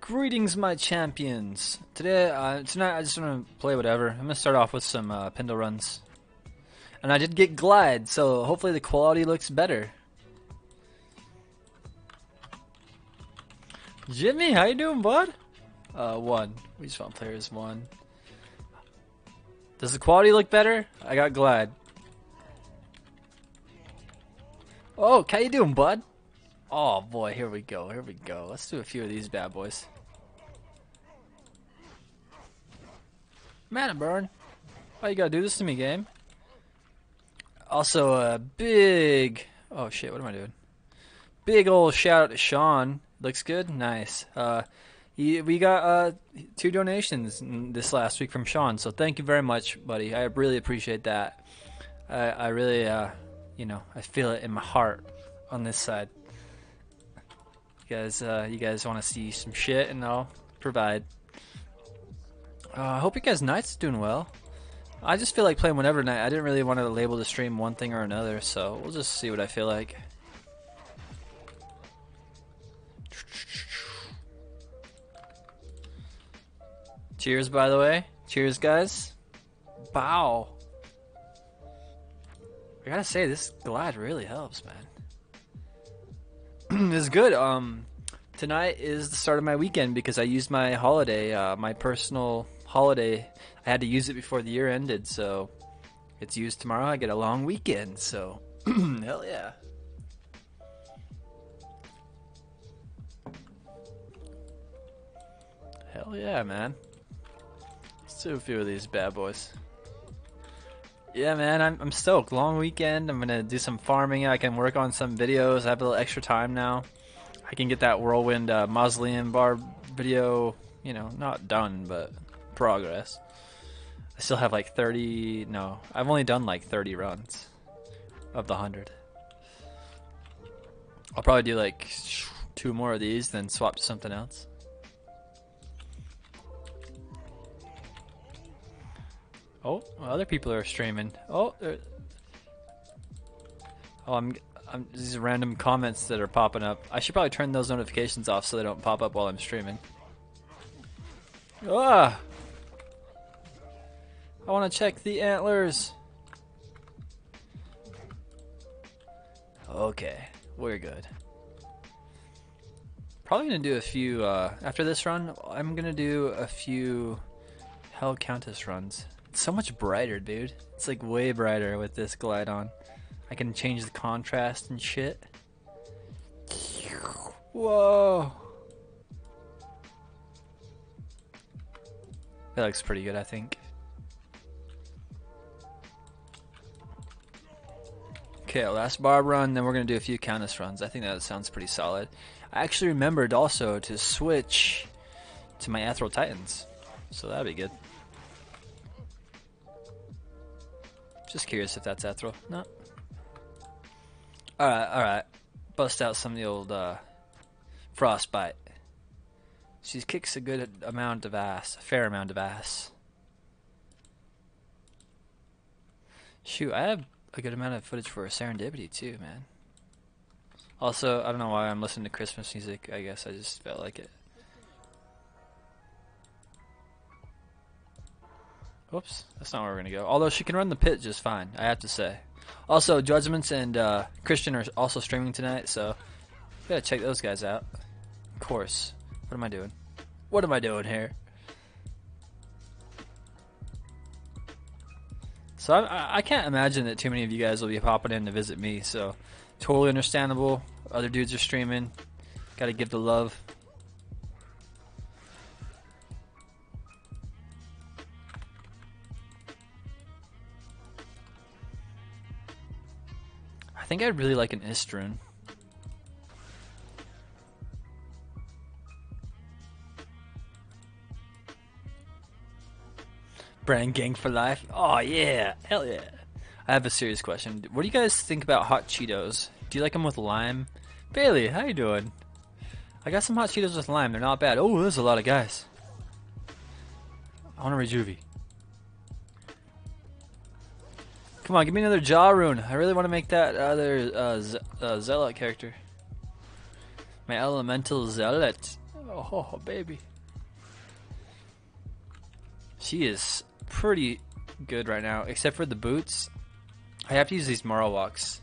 Greetings, my champions. Tonight, I just want to play whatever. I'm gonna start off with some Pindle runs, and I did get glide, so hopefully the quality looks better. Jimmy, how you doing, bud? One. We just want players one. Does the quality look better? I got glide. Oh, how you doing, bud? Oh boy, here we go. Here we go. Let's do a few of these bad boys. Man, burn. Why you gotta do this to me, game? Also, a big... Oh shit, what am I doing? Big old shout out to Sean. Looks good? Nice. We got 2 donations this last week from Sean, so thank you very much, buddy. I really appreciate that. I really, you know, I feel it in my heart on this side. You guys want to see some shit, and I'll provide. I hope you guys' night's doing well. I just feel like playing whatever night. I didn't really want to label the stream one thing or another, so we'll just see what I feel like. Cheers, by the way. Cheers, guys. Bow. I gotta say, this glide really helps, man. It's good. Tonight is the start of my weekend because I used my holiday, my personal holiday. I had to use it before the year ended, so it's used tomorrow. I get a long weekend, so hell yeah. Hell yeah, man. Let's do a few of these bad boys. Yeah, man, I'm stoked. Long weekend. I'm gonna do some farming. I can work on some videos. I have a little extra time now. I can get that whirlwind mausoleum bar video, you know, not done, but progress. I still have like 30. No, I've only done like 30 runs of the 100. I'll probably do like 2 more of these, then swap to something else. Oh, well, other people are streaming. Oh, these random comments that are popping up. I should probably turn those notifications off so they don't pop up while I'm streaming. Ah! I want to check the antlers. Okay, we're good. Probably gonna do a few after this run. I'm gonna do a few Hell Countess runs. It's so much brighter, dude. It's like way brighter with this glide on. I can change the contrast and shit. Whoa. That looks pretty good, I think. Okay, last barb run, then we're gonna do a few Countess runs. I think that sounds pretty solid. I actually remembered also to switch to my Ethereal Titans, so that'd be good. Just curious if that's Ethereal. No. Alright. Bust out some of the old Frostbite. She kicks a good amount of ass. A fair amount of ass. Shoot, I have a good amount of footage for Serendipity too, man. Also, I don't know why I'm listening to Christmas music. I guess I just felt like it. Whoops, that's not where we're gonna go. Although she can run the pit just fine, I have to say. Also, Judgments and Christian are also streaming tonight, so gotta check those guys out. Of course. What am I doing? What am I doing here? So I can't imagine that too many of you guys will be popping in to visit me, so totally understandable. Other dudes are streaming. Gotta give the love. I think I'd really like an Istrun. Brand gang for life. Oh yeah, hell yeah. I have a serious question. What do you guys think about hot Cheetos? Do you like them with lime? Bailey, how you doing? I got some hot Cheetos with lime. They're not bad. Oh, there's a lot of guys. I want a Rejuvie. Come on, give me another Jaw Rune. I really want to make that other Zealot character. My Elemental Zealot. Oh, baby. She is pretty good right now, except for the boots. I have to use these Marowaks.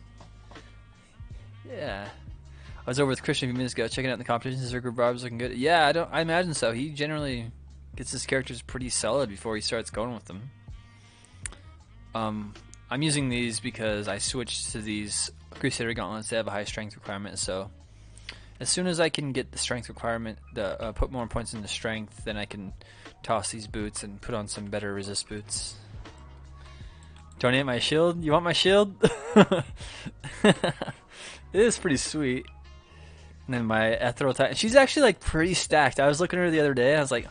Yeah. I was over with Christian a few minutes ago, checking out the competitions. His group vibes looking good. Yeah, I imagine so. He generally gets his characters pretty solid before he starts going with them. I'm using these because I switched to these Crusader gauntlets. They have a high strength requirement, so as soon as I can get the strength requirement, put more points into strength, then I can toss these boots and put on some better resist boots. Donate my shield? You want my shield? It is pretty sweet. And then my Ethereal Titan. She's actually like pretty stacked. I was looking at her the other day. I was like,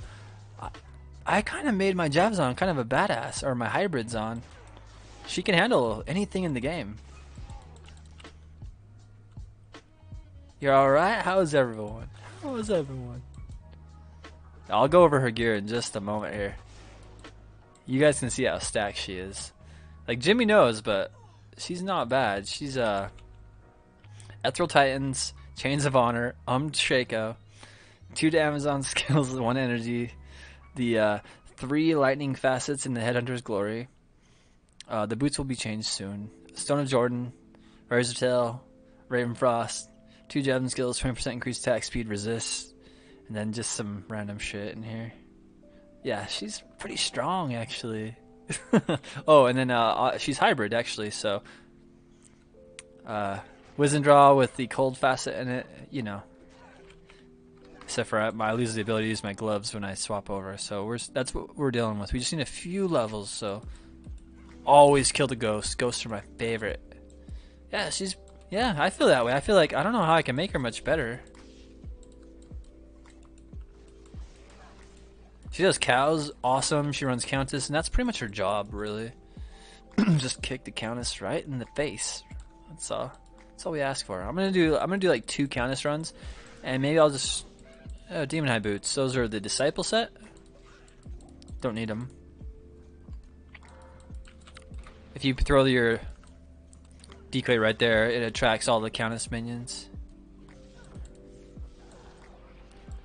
I kind of made my Javzon kind of a badass, or my hybrids on. She can handle anything in the game. You're alright? How's everyone? How's everyone? I'll go over her gear in just a moment here. You guys can see how stacked she is. Like, Jimmy knows, but she's not bad. She's, Ethereal Titans, Chains of Honor, Shaco, 2 to Amazon skills, 1 energy, the 3 lightning facets in the Headhunter's Glory. The boots will be changed soon. Stone of Jordan, Razor Tail, Ravenfrost, 2 Javelin skills, 20% increased attack speed, resist, and then just some random shit in here. Yeah, she's pretty strong actually. Oh, and then she's hybrid actually, so Wisdom Draw with the cold facet in it, you know. Except for I lose the ability to use my gloves when I swap over, so that's what we're dealing with. We just need a few levels, so always kill the ghosts. Ghosts are my favorite. Yeah, I feel that way. I feel like I don't know how I can make her much better. She does cows, awesome. She runs Countess, and that's pretty much her job, really. Just kick the Countess right in the face. That's all we ask for. I'm gonna do like 2 Countess runs, and maybe I'll just Demon High boots. Those are the Disciple set. Don't need them. If you throw your decoy right there, it attracts all the Countess minions.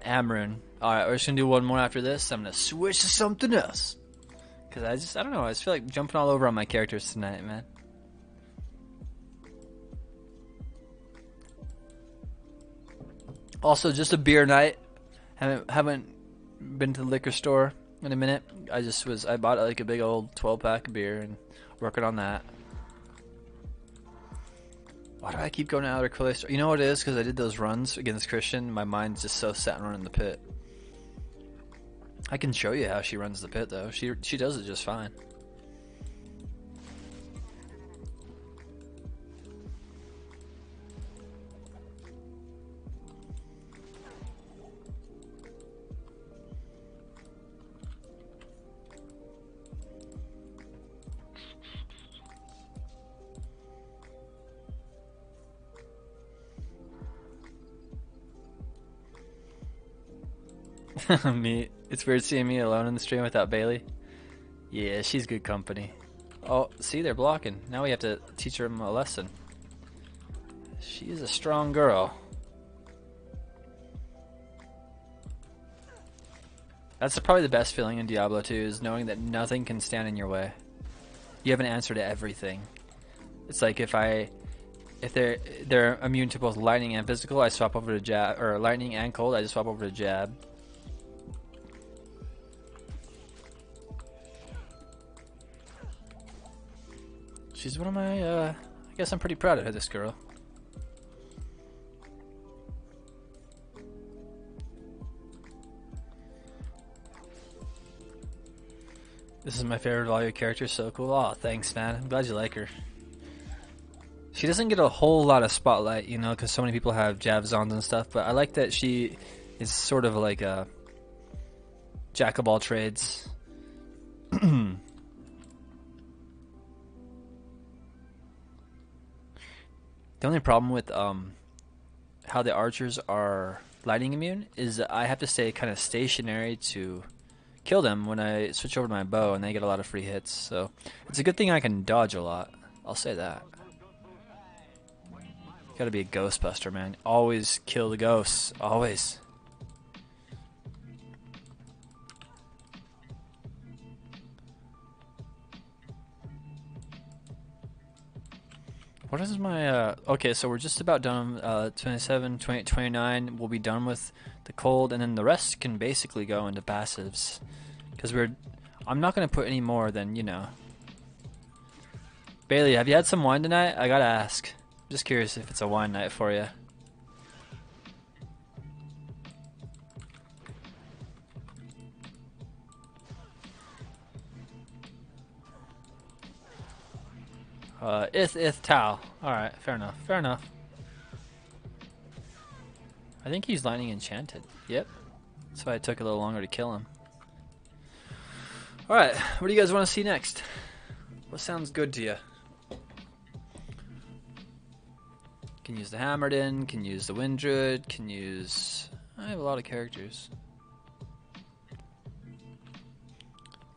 Amrun. Alright, we're just gonna do one more after this. I'm gonna switch to something else. Cause I don't know, I just feel like jumping all over on my characters tonight, man. Also, just a beer night. Haven't been to the liquor store in a minute. I bought like a big old 12-pack of beer and working on that. Why do I keep going to Outer Clay Store? You know what it is? Because I did those runs against Christian. My mind's just so set on running the pit. I can show you how she runs the pit, though. She does it just fine. Me. It's weird seeing me alone in the stream without Bailey. Yeah, she's good company. Oh, see, they're blocking. Now we have to teach her a lesson. She's a strong girl. That's probably the best feeling in Diablo 2, is knowing that nothing can stand in your way. You have an answer to everything. It's like if they're immune to both lightning and physical, I swap over to jab, or lightning and cold, I just swap over to jab. She's one of my, I guess I'm pretty proud of this girl. This is my favorite of all your characters, so cool. Aw, thanks, man. I'm glad you like her. She doesn't get a whole lot of spotlight, you know, because so many people have Javzons and stuff, but I like that she is sort of like a jack of all trades. The only problem with how the archers are lightning immune is that I have to stay kind of stationary to kill them when I switch over to my bow, and they get a lot of free hits. So it's a good thing I can dodge a lot. I'll say that. Gotta be a Ghostbuster, man. Always kill the ghosts. Always. What is my okay, so we're just about done. 27, 28, 29. We'll be done with the cold, and then the rest can basically go into passives. Because I'm not gonna put any more than, you know. Bailey, have you had some wine tonight? I gotta ask. Just curious if it's a wine night for you. Ith Tau. Alright, fair enough. Fair enough. I think he's lightning enchanted. Yep. That's why it took a little longer to kill him. Alright, what do you guys want to see next? What sounds good to you? Can use the Hammerden, can use the Wind Druid, can use... I have a lot of characters.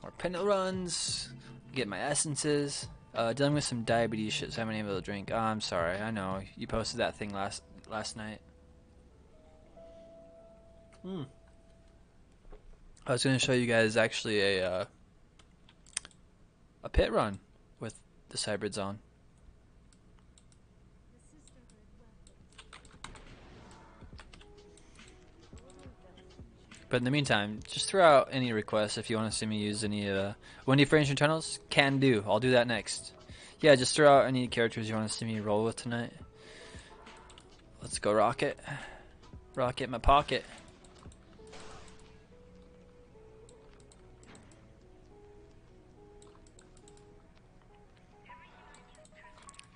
More pendant runs, get my essences. Dealing with some diabetes shit, so I haven't been able to drink. Oh, I'm sorry, I know. You posted that thing last night. I was going to show you guys actually a pit run with this hybrid zone. But in the meantime, just throw out any requests if you want to see me use any Windy for Ancient Tunnels. Can do. I'll do that next. Yeah, just throw out any characters you want to see me roll with tonight. Let's go Rocket. Rocket in my pocket.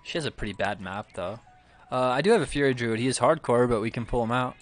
She has a pretty bad map though. I do have a Fury Druid. He is hardcore, but we can pull him out.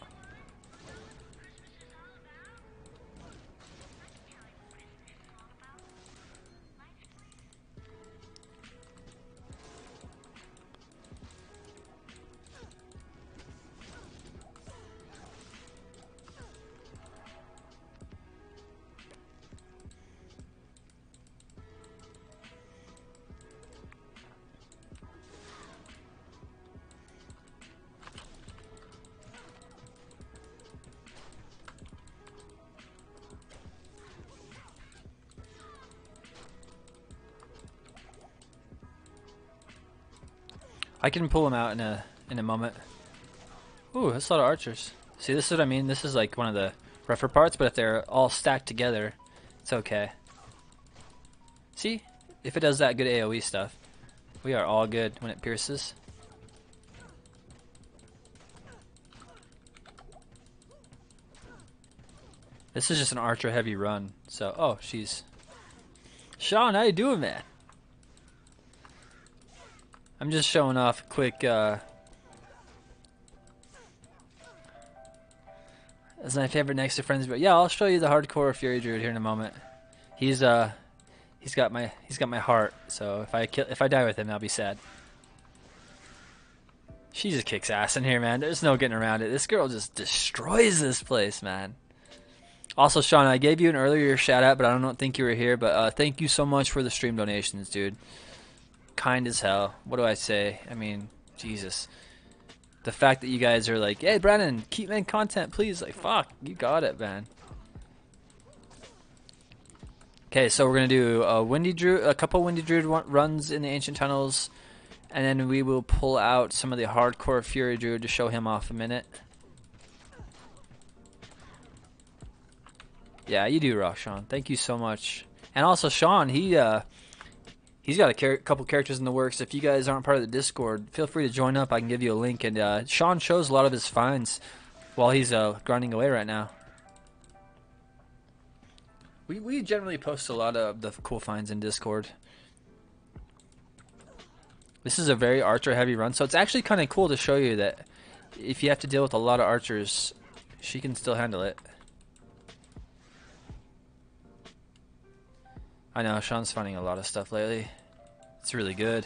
I can pull him out in a moment. Ooh, that's a lot of archers. See, this is what I mean. This is like one of the rougher parts, but if they're all stacked together, it's okay. See, if it does that good AoE stuff, we are all good when it pierces. This is just an archer heavy run. So, oh, she's... Sean, how you doing, man? I'm just showing off a quick, that's my favorite next to friends, but yeah, I'll show you the hardcore Fury Druid here in a moment. He's got my heart, so if I die with him, I'll be sad. She just kicks ass in here, man. There's no getting around it. This girl just destroys this place, man. Also, Sean, I gave you an earlier shout out, but I don't think you were here, but thank you so much for the stream donations, dude. Kind as hell. What do I say? I mean, Jesus. The fact that you guys are like, hey, Brandon, keep making content, please. Like, fuck, you got it, man. Okay, so we're going to do a couple Windy Druid runs in the Ancient Tunnels, and then we will pull out some of the hardcore Fury Druid to show him off a minute. Yeah, you do rock, Sean. Thank you so much. And also, Sean, he's got a couple characters in the works. If you guys aren't part of the Discord, feel free to join up. I can give you a link. And Sean shows a lot of his finds while he's grinding away right now. We generally post a lot of the cool finds in Discord. This is a very archer heavy run, so it's actually kind of cool to show you that if you have to deal with a lot of archers, she can still handle it. I know, Sean's finding a lot of stuff lately. It's really good.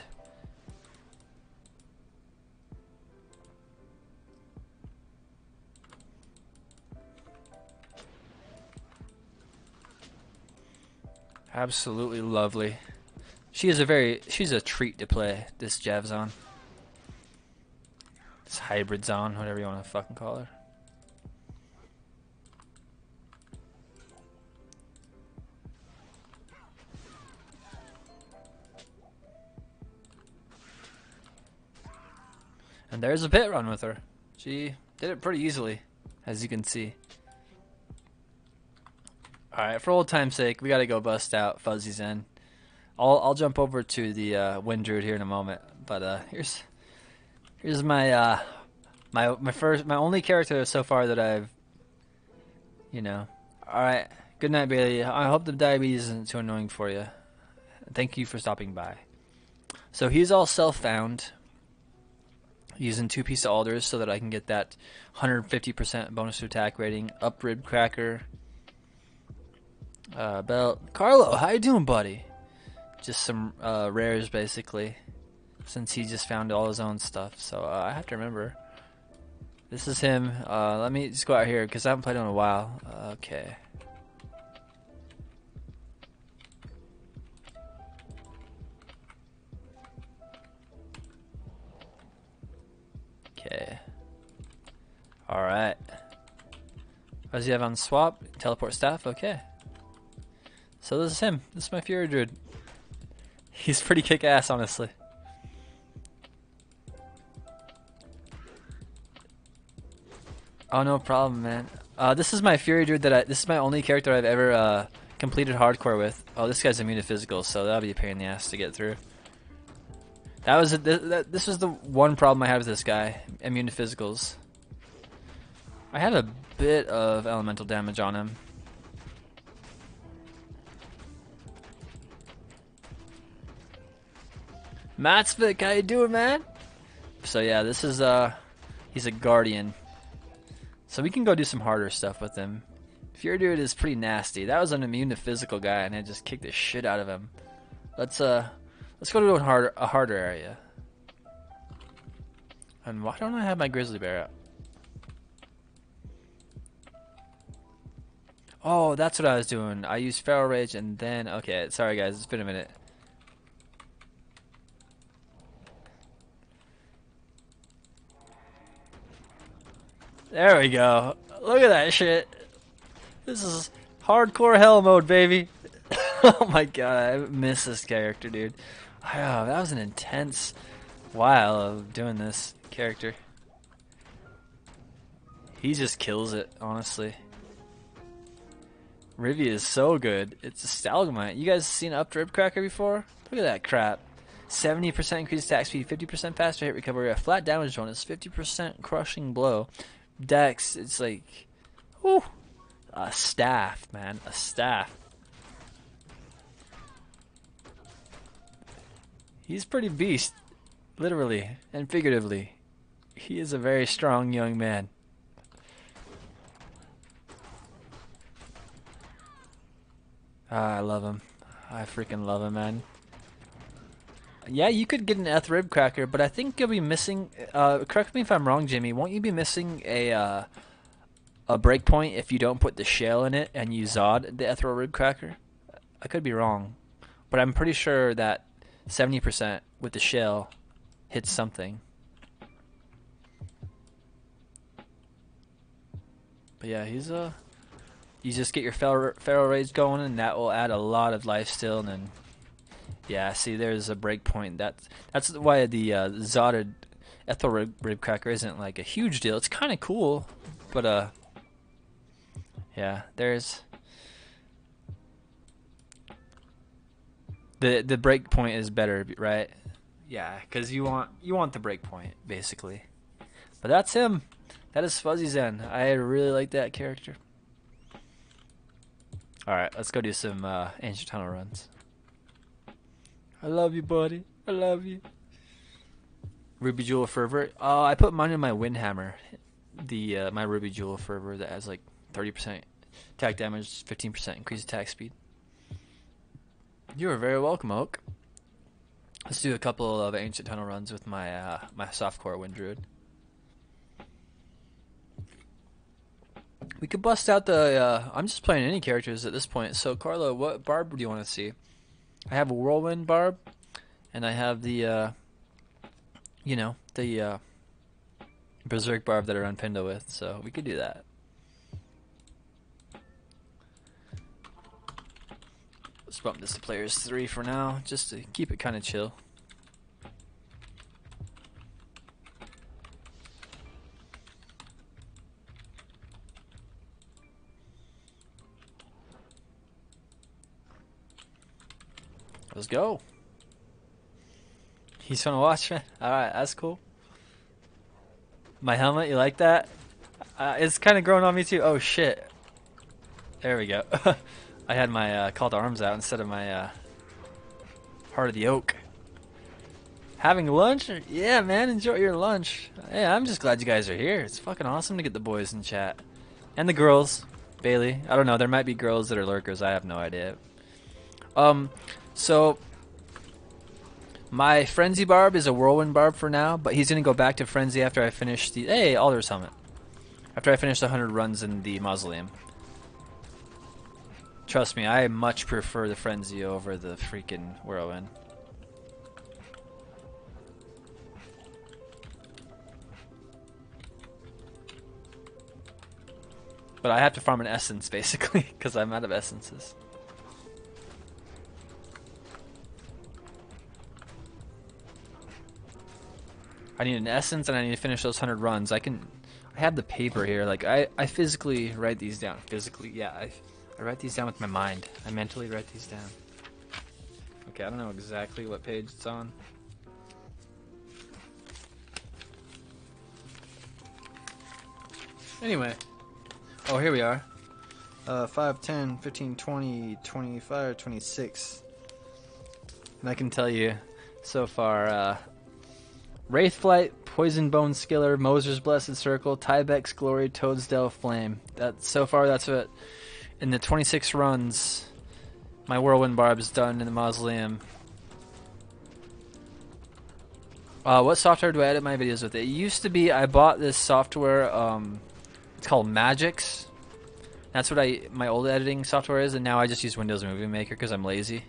Absolutely lovely. She's a treat to play, this Jav Zone. This hybrid zone, whatever you want to fucking call her. And there's a pit run with her. She did it pretty easily, as you can see. Alright, for old time's sake, we gotta go bust out Fuzzy Zen. I'll jump over to the Wind Druid here in a moment, but here's my my only character so far that I've, you know. Alright, good night, Bailey. I hope the diabetes isn't too annoying for you. Thank you for stopping by. So he's all self-found, using 2-piece alders so that I can get that 150% bonus to attack rating. Up Rib Cracker. Belt. Carlo, how you doing, buddy? Just some rares, basically, since he just found all his own stuff. So I have to remember. This is him. Let me just go out here because I haven't played in a while. Okay. Okay. Alright. What does he have on swap? Teleport staff? Okay. So this is him. This is my Fury Druid. He's pretty kick-ass, honestly. Oh, no problem, man. This is my Fury Druid this is my only character I've ever completed hardcore with. Oh, this guy's immune to physicals, so that'll be a pain in the ass to get through. This was the one problem I had with this guy, immune to physicals. I had a bit of elemental damage on him. Matsvik, how you doing, man? So yeah, this is he's a guardian, so we can go do some harder stuff with him. Fury Druid is pretty nasty. That was an immune to physical guy, and I just kicked the shit out of him. Let's go to a harder area. And why don't I have my grizzly bear out? Oh, that's what I was doing. I used Feral Rage and then okay. Sorry guys, it's been a minute. There we go. Look at that shit. This is hardcore hell mode, baby. Oh my god, I miss this character, dude. Wow, that was an intense while of doing this character. He just kills it, honestly. Rivy is so good. It's a stalagmite. You guys seen Up Rib Cracker before? Look at that crap. 70% increased attack speed, 50% faster hit recovery, a flat damage bonus, 50% crushing blow. Dex, it's like, whew, a staff, man, a staff. He's pretty beast, literally and figuratively. He is a very strong young man. I love him. I freaking love him, man. Yeah, you could get an Eth Rib Cracker, but I think you'll be missing. Correct me if I'm wrong, Jimmy. Won't you be missing a breakpoint if you don't put the shell in it and you Zod the Ethereal Rib Cracker? I could be wrong, but I'm pretty sure that 70% with the shell hits something. But yeah, he's you just get your Feral Rage going, and that will add a lot of life still, and then. Yeah, see, there's a breakpoint. That's why the Zodded Ethel Rib Cracker isn't like a huge deal. It's kind of cool, but yeah, there's the breakpoint is better, right? Yeah, because you want the breakpoint basically. But that's him. That is Fuzzy Zen. I really like that character. All right, let's go do some Ancient Tunnel runs. I love you, buddy. I love you. Ruby Jewel Fervor. Oh, I put mine in my Windhammer. The my Ruby Jewel Fervor that has like 30% attack damage, 15% increased attack speed. You are very welcome, Oak. Let's do a couple of Ancient Tunnel runs with my my softcore Wind Druid. We could bust out the. I'm just playing any characters at this point. So, Carlo, what barb do you want to see? I have a Whirlwind barb, and I have the, you know, the Berserk barb that I run Pindo with, so we could do that. Let's bump this to players 3 for now, just to keep it kind of chill. Let's go. He's gonna watch me. Alright, that's cool. My helmet, you like that? It's kind of growing on me too. Oh shit. There we go. I had my call to arms out instead of my heart of the oak. Having lunch? Yeah, man, enjoy your lunch. Hey, I'm just glad you guys are here. It's fucking awesome to get the boys in chat. And the girls. Bailey. I don't know, there might be girls that are lurkers. I have no idea. So my Frenzy Barb is a Whirlwind Barb for now, but he's going to go back to Frenzy after I finish the... Hey, Alder's helmet. After I finish the 100 runs in the Mausoleum. Trust me, I much prefer the Frenzy over the freaking Whirlwind. But I have to farm an essence, basically, because I'm out of essences. I need an essence and I need to finish those 100 runs. I have the paper here. Like, I physically write these down. Physically, yeah. I write these down with my mind. I mentally write these down. Okay, I don't know exactly what page it's on. Anyway. Oh, here we are. 5, 10, 15, 20, 25, 26. And I can tell you so far, Wraithflight, Poison Bone Skiller, Moser's Blessed Circle, Tybeck's Glory, Toadsdale Flame. So far, that's what, in the 26 runs, my Whirlwind Barb's done in the Mausoleum. What software do I edit my videos with? It used to be, I bought this software, it's called Magix. That's what my old editing software is, and now I just use Windows Movie Maker because I'm lazy.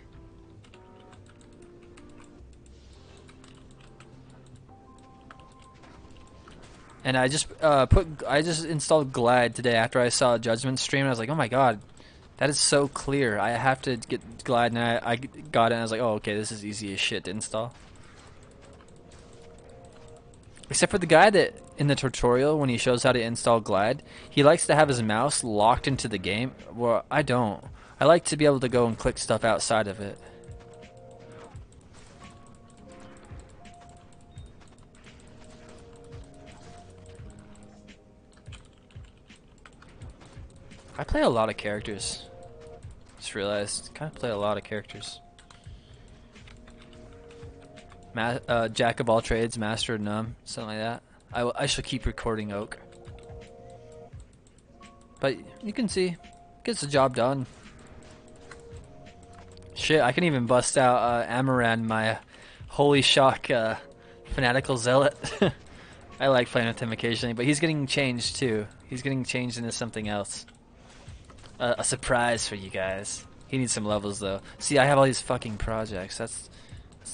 And I just installed Glide today after I saw a Judgment stream, and I was like, oh my god, that is so clear. I have to get Glide, and I got it, and I was like, oh, okay, this is easy as shit to install. Except for the guy that, in the tutorial, when he shows how to install Glide, he likes to have his mouse locked into the game. Well, I don't. I like to be able to go and click stuff outside of it. I play a lot of characters. Just realized, kind of play a lot of characters. Jack of all trades, master of none, something like that. I shall keep recording Oak. But you can see, gets the job done. Shit, I can even bust out Amaran, my holy shock fanatical zealot. I like playing with him occasionally, but he's getting changed too. He's getting changed into something else. A surprise for you guys. He needs some levels though. See, I have all these fucking projects. That's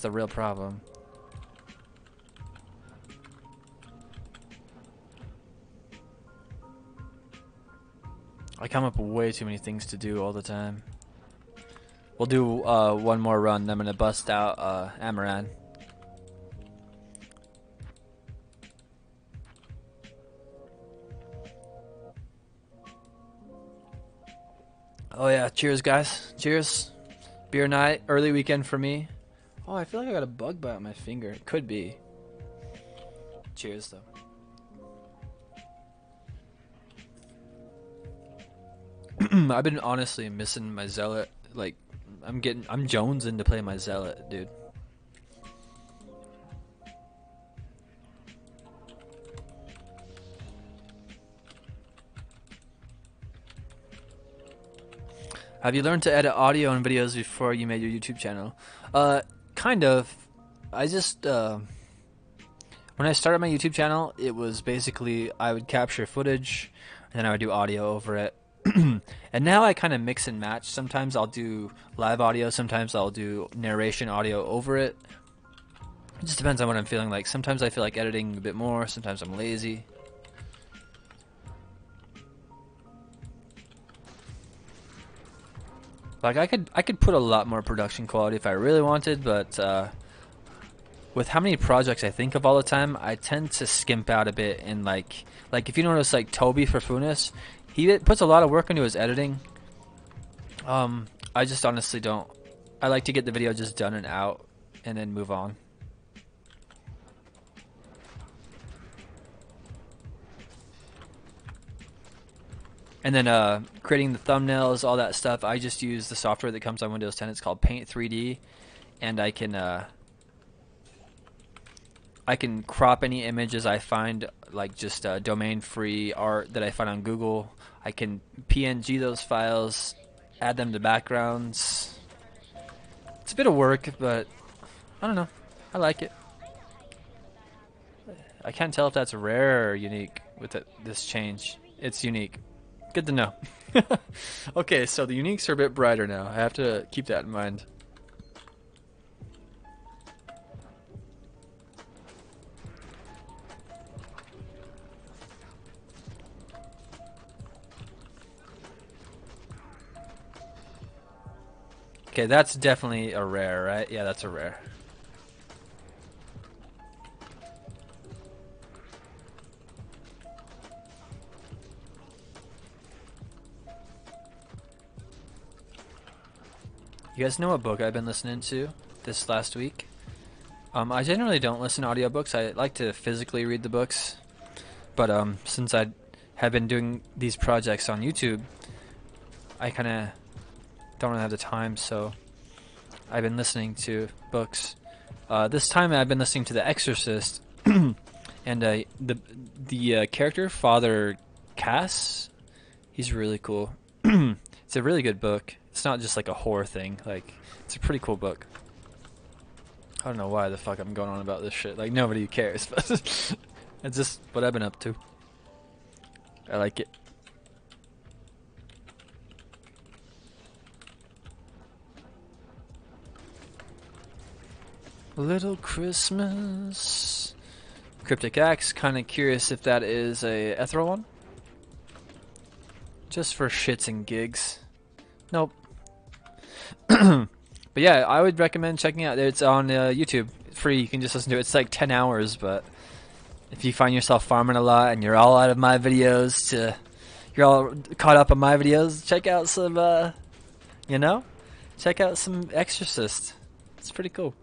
the real problem. I come up with way too many things to do all the time. We'll do one more run, then I'm gonna bust out Amaran. Oh yeah, cheers guys. Cheers. Beer night, early weekend for me. Oh, I feel like I got a bug bite on my finger. It could be. Cheers though. I've been honestly missing my zealot. Like, I'm jonesing to play my zealot, dude. Have you learned to edit audio and videos before you made your YouTube channel? Kind of. I just when I started my YouTube channel, it was basically I would capture footage and then I would do audio over it. And now I kind of mix and match. Sometimes I'll do live audio, sometimes I'll do narration audio over it. It just depends on what I'm feeling like. Sometimes I feel like editing a bit more, sometimes I'm lazy. Like I could put a lot more production quality if I really wanted, but with how many projects I think of all the time, I tend to skimp out a bit. And like if you notice, like Toby for Funis, he puts a lot of work into his editing. I just honestly don't I like to get the video just done and out, and then move on. And then creating the thumbnails, all that stuff, I just use the software that comes on Windows 10. It's called Paint 3D, and I can crop any images I find, like just domain-free art that I find on Google. I can PNG those files, add them to backgrounds. It's a bit of work, but I don't know. I like it. I can't tell if that's rare or unique with this change. It's unique. Good to know. Okay, so the uniques are a bit brighter now. I have to keep that in mind. Okay, that's definitely a rare, right? Yeah, that's a rare. You guys know what book I've been listening to this last week? I generally don't listen to audiobooks. I like to physically read the books. But since I have been doing these projects on YouTube, I kind of don't really have the time, so I've been listening to books. This time I've been listening to The Exorcist, and the character, Father Cass, he's really cool. It's a really good book. It's not just like a horror thing. Like, it's a pretty cool book. I don't know why the fuck I'm going on about this shit. Like, nobody cares, but it's just what I've been up to. I like it. Little Christmas. Cryptic Axe. Kind of curious if that is a ethereal one. Just for shits and gigs. Nope. But yeah, I would recommend checking it out. It's on YouTube. It's free. You can just listen to it. It's like 10 hours, but if you find yourself farming a lot and you're all out of my videos you're all caught up on my videos, check out some, check out some Exorcist. It's pretty cool.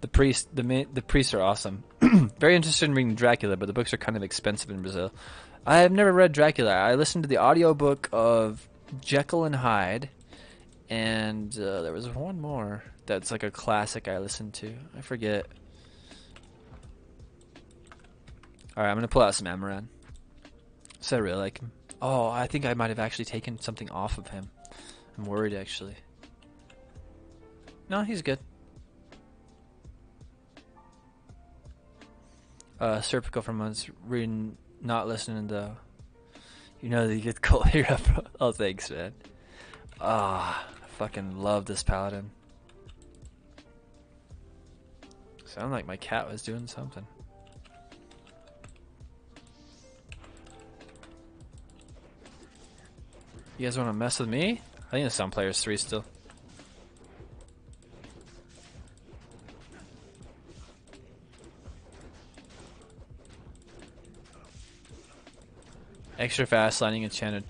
The priests are awesome. Very interested in reading Dracula, but the books are kind of expensive in Brazil. I have never read Dracula. I listened to the audiobook of Jekyll and Hyde, and there was one more that's like a classic I listened to. I forget. Alright, I'm going to pull out some Amaran. So I really like him. Oh, I think I might have actually taken something off of him. I'm worried, actually. No, he's good. Serpico from months reading, not listening though. You know that you get cold here. Oh, thanks, man. Ah, I fucking love this paladin. Sounded like my cat was doing something. You guys want to mess with me? I think it's on players 3 still. Extra fast, lightning enchanted.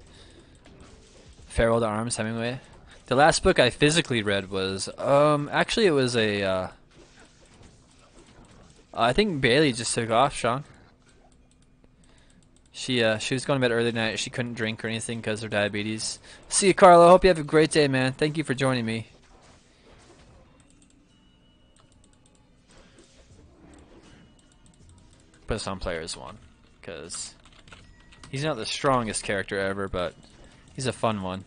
Farewell to Arms, Hemingway. The last book I physically read was, actually it was a, I think Bailey just took off, Sean. She was going to bed early tonight. She couldn't drink or anything because of her diabetes. See you, Carlo. Hope you have a great day, man. Thank you for joining me. Put us on players 1, because he's not the strongest character ever, but he's a fun one.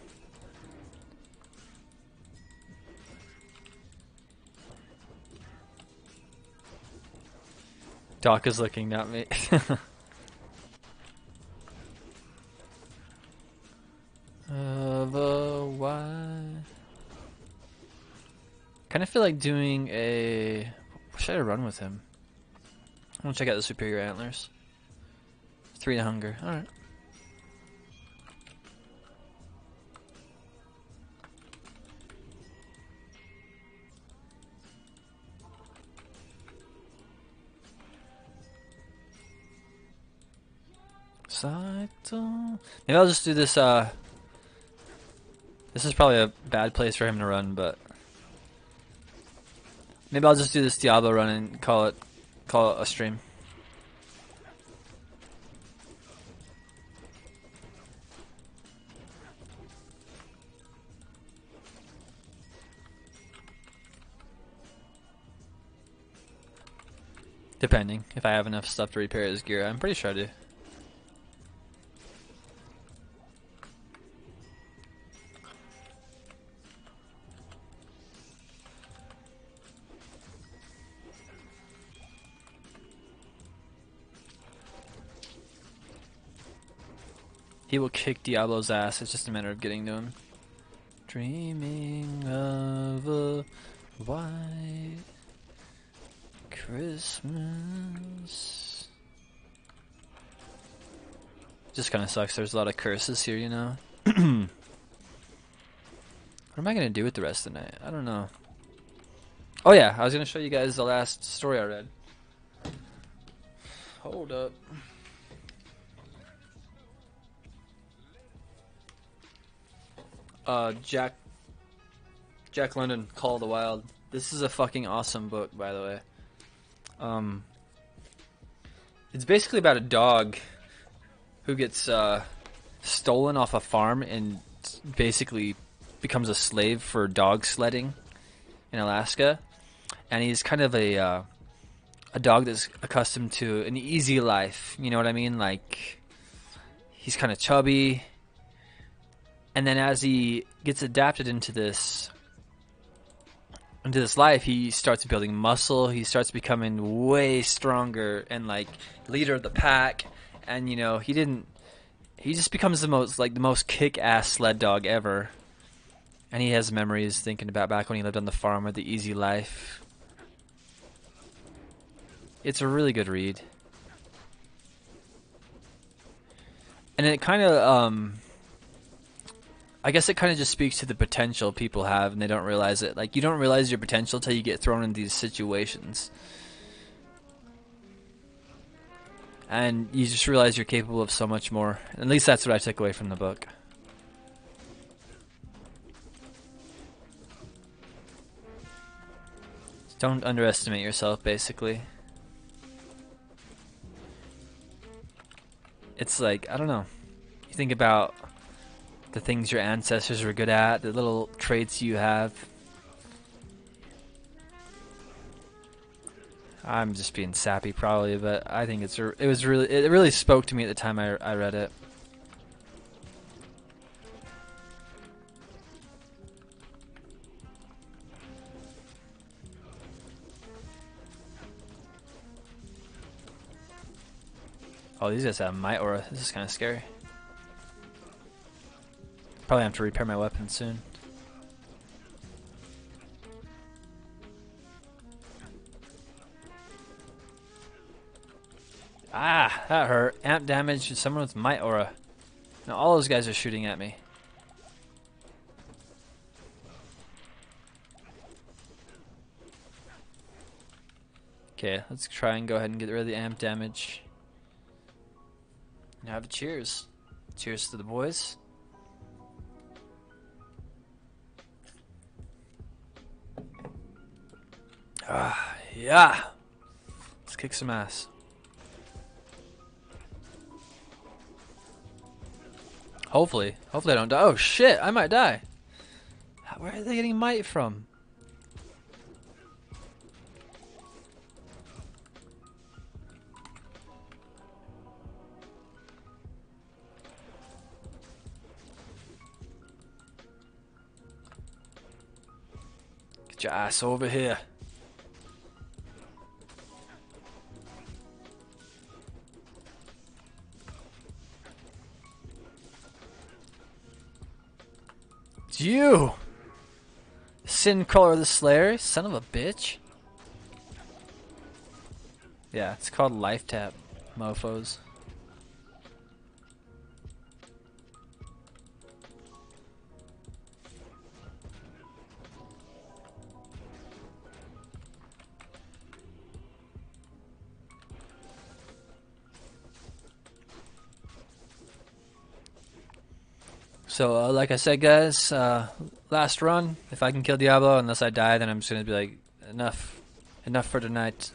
Doc is looking at me. Kind of feel like doing a... What should I run with him? I want to check out the superior antlers. 3 to hunger. Alright. Maybe I'll just do this, This is probably a bad place for him to run, but maybe I'll just do this Diablo run and call it a stream. Depending if I have enough stuff to repair his gear. I'm pretty sure I do. He will kick Diablo's ass. It's just a matter of getting to him. Dreaming of a white Christmas. Just kind of sucks. There's a lot of curses here, you know. What am I gonna do with the rest of the night? I don't know. Oh yeah, I was gonna show you guys the last story I read. Hold up. Jack London, Call of the Wild. This is a fucking awesome book, by the way. It's basically about a dog who gets stolen off a farm and basically becomes a slave for dog sledding in Alaska, and he's kind of a dog that's accustomed to an easy life. You know what I mean? Like, he's kind of chubby. And then as he gets adapted into this life, he starts building muscle. He starts becoming way stronger and like leader of the pack. And you know, he just becomes the most kick-ass sled dog ever. And he has memories thinking about back when he lived on the farm with the easy life. It's a really good read. And it kind of I guess it kind of just speaks to the potential people have, and they don't realize it. Like, you don't realize your potential till you get thrown in these situations. And you just realize you're capable of so much more. At least that's what I took away from the book. Don't underestimate yourself, basically. It's like, I don't know. You think about the things your ancestors were good at, the little traits you have. I'm just being sappy probably, but I think it really spoke to me at the time I read it. Oh, these guys have might aura. This is kind of scary. Probably have to repair my weapon soon. Ah, that hurt. Amp damage to someone with might aura. Now all those guys are shooting at me. Okay, let's try and go ahead and get rid of the amp damage. And have a cheers. Cheers to the boys. Ah, yeah. Let's kick some ass. Hopefully I don't die. Oh shit, I might die. Where are they getting might from? Get your ass over here. It's you! Sincrawler the Slayer, son of a bitch. Yeah, it's called Life Tap, mofos. So, like I said, guys, last run. If I can kill Diablo, unless I die, then I'm just gonna be like, enough for tonight.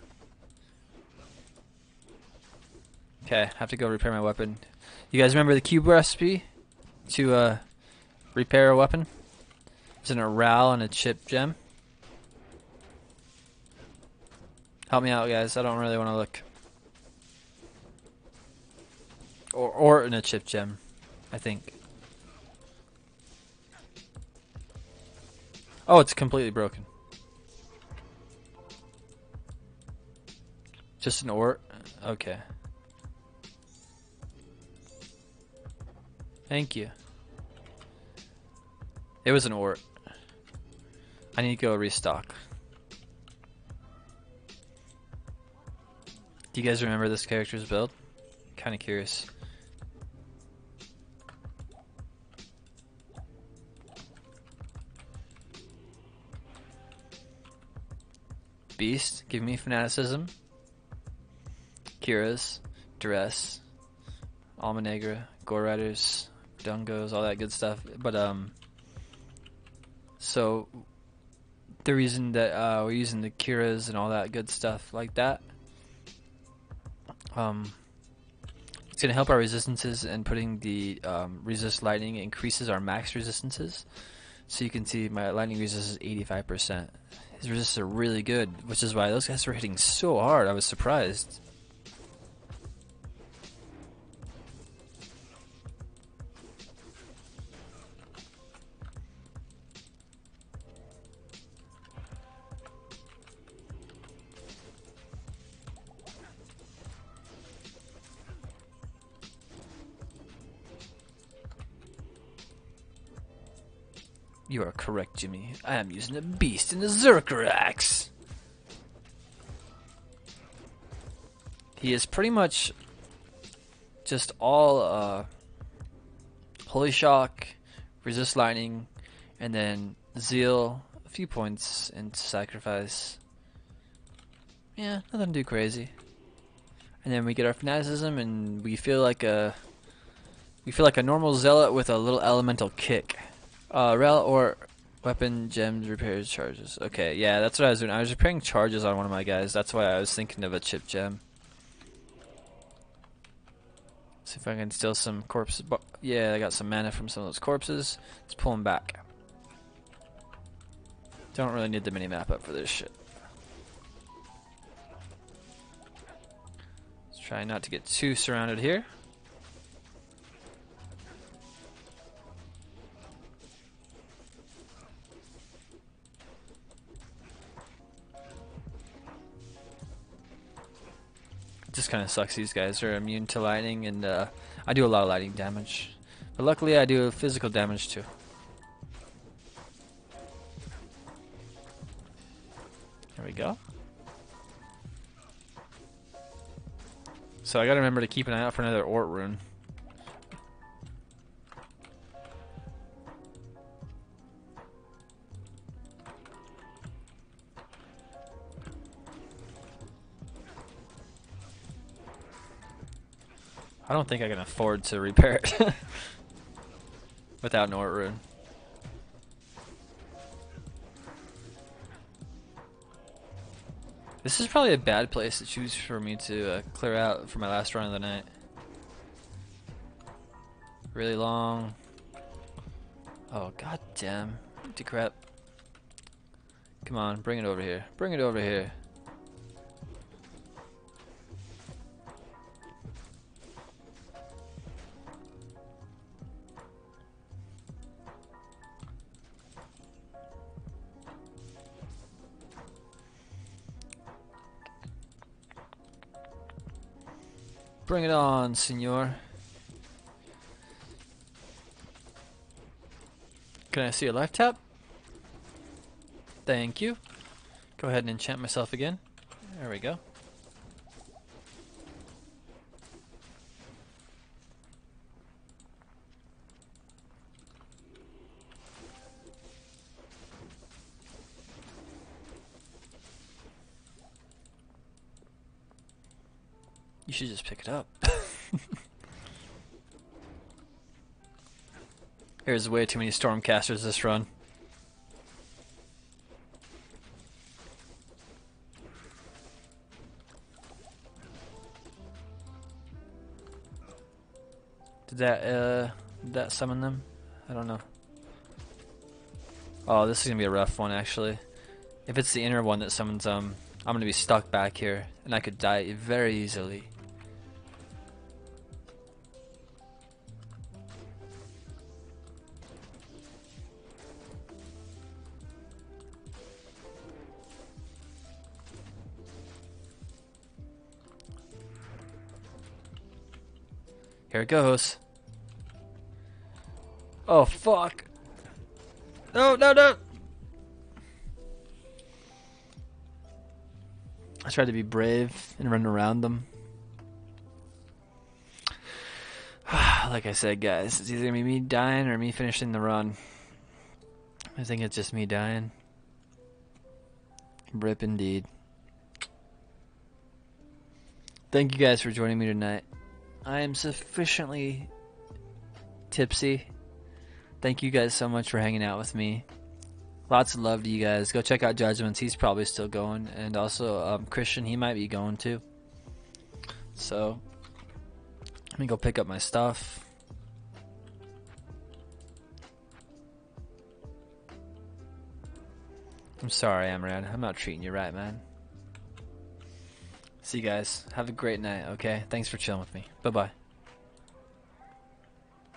Okay, have to go repair my weapon. You guys remember the cube recipe to repair a weapon? It's in a RAL and a chip gem. Help me out, guys. I don't really want to look. Or in a chip gem, I think. Oh, it's completely broken. Just an ore? Okay. Thank you. It was an ore. I need to go restock. Do you guys remember this character's build? Kind of curious. Beast, give me fanaticism. Kira's, duress, Alma Negra, Gore Riders, Dungos, all that good stuff. But so the reason that we're using the Kira's and all that good stuff like that, it's gonna help our resistances, and putting the resist lightning increases our max resistances. So you can see my lightning resist is 85%. His resists are really good, which is why those guys were hitting so hard. I was surprised. You are correct, Jimmy. I am using a beast in the Zerker axe. He is pretty much just all Holy Shock, Resist Lightning, and then Zeal, a few points into Sacrifice. Yeah, nothing too crazy. And then we get our Fanaticism, and we feel like a normal Zealot with a little elemental kick. Rel or weapon gems repairs charges. Okay, yeah, that's what I was doing. I was repairing charges on one of my guys. That's why I was thinking of a chip gem. See if I can steal some corpses. Yeah, I got some mana from some of those corpses. Let's pull them back. Don't really need the mini map up for this shit. Let's try not to get too surrounded here. Just kind of sucks. These guys are immune to lightning, and I do a lot of lightning damage. But luckily I do physical damage too. There we go. So I gotta remember to keep an eye out for another Ort rune. I don't think I can afford to repair it without an Ort rune. This is probably a bad place to choose for me to clear out for my last run of the night. Really long. Oh, god damn. Empty crap. Come on, bring it over here. Bring it over here. Bring it on, senor. Can I see a life tap? Thank you. Go ahead and enchant myself again. There we go. You should just pick it up. There's way too many Stormcasters this run. Did that summon them? I don't know. Oh, this is gonna be a rough one actually. If it's the inner one that summons I'm gonna be stuck back here and I could die very easily. Here it goes. Oh fuck. No, no, no. I tried to be brave and run around them. Like I said, guys, it's either gonna be me dying or me finishing the run. I think it's just me dying. Rip indeed. Thank you guys for joining me tonight. I am sufficiently tipsy. Thank you guys so much for hanging out with me. Lots of love to you guys. Go check out Judgments. He's probably still going. And also Christian, he might be going too. So let me go pick up my stuff. I'm sorry, Amrad. I'm not treating you right, man. See you guys. Have a great night, okay? Thanks for chilling with me. Bye-bye.